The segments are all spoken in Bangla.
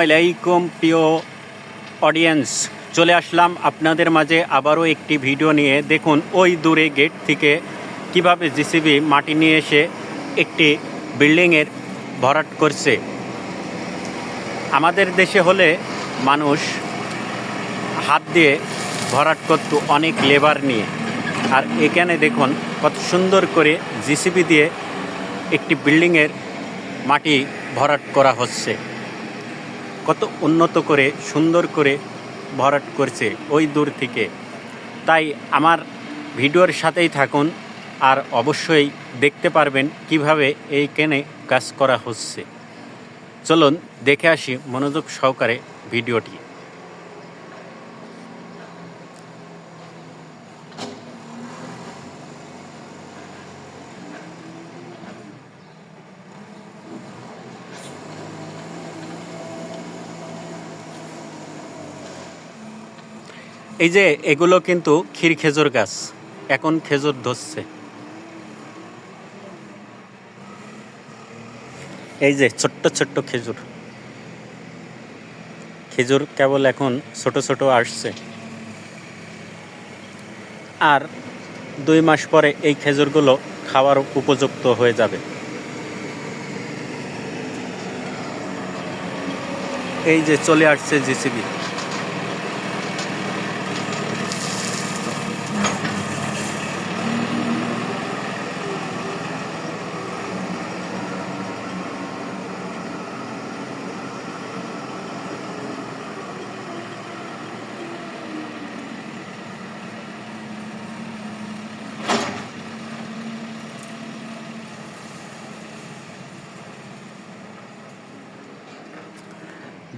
আলাইকুম প্রিয় অডিয়েন্স, চলে আসলাম আপনাদের মাঝে আবারও একটি ভিডিও নিয়ে। দেখুন ওই দূরে গেট থেকে কিভাবে জেসিবি মাটি নিয়ে এসে একটি বিল্ডিংয়ের ভরাট করছে। আমাদের দেশে হলে মানুষ হাত দিয়ে ভরাট করত অনেক লেবার নিয়ে, আর এখানে দেখুন কত সুন্দর করে জেসিবি দিয়ে একটি বিল্ডিংয়ের মাটি ভরাট করা হচ্ছে। কত উন্নত করে সুন্দর করে ভরাট করছে ওই দূর থেকে। তাই আমার ভিডিওর সাথেই থাকুন, আর অবশ্যই দেখতে পারবেন কিভাবে এইখানে কাজ করা হচ্ছে। চলুন দেখে আসি মনোযোগ সহকারে ভিডিওটি। এই যে এগুলো কিন্তু ক্ষীর খেজুর গাছ, এখন খেজুর ধরছে। এই যে ছোট্ট ছোট্ট খেজুর, খেজুর কেবল এখন ছোট ছোট আসছে, আর 2 মাস পরে এই খেজুরগুলো খাওয়ার উপযুক্ত হয়ে যাবে। এই যে চলে আসছে জেসিবি।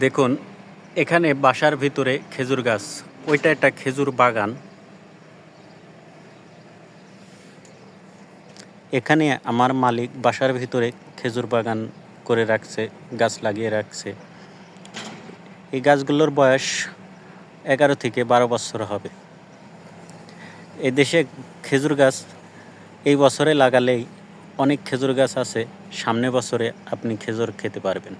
দেখুন এখানে বাসার ভিতরে খেজুর গাছ, ওইটা একটা খেজুর বাগান। এখানে আমার মালিক বাসার ভিতরে খেজুর বাগান করে রাখছে, গাছ লাগিয়ে রাখছে। এই গাছগুলোর বয়স 11 থেকে 12 বছর হবে। এই দেশে খেজুর গাছ এই বছরে লাগালেই অনেক খেজুর গাছ আছে, সামনে বছরে আপনি খেজুর খেতে পারবেন।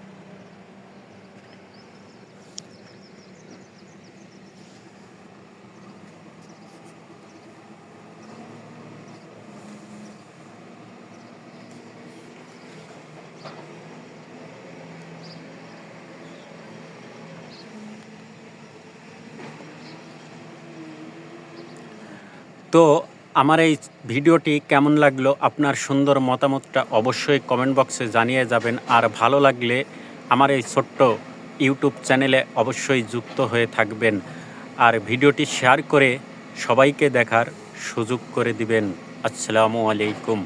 তো আমার এই ভিডিওটি কেমন লাগলো, আপনার সুন্দর মতামতটা অবশ্যই কমেন্ট বক্সে জানিয়ে যাবেন। আর ভালো লাগলে আমার এই ছোট্ট ইউটিউব চ্যানেলে অবশ্যই যুক্ত হয়ে থাকবেন, আর ভিডিওটি শেয়ার করে সবাইকে দেখার সুযোগ করে দিবেন। আসসালামু আলাইকুম।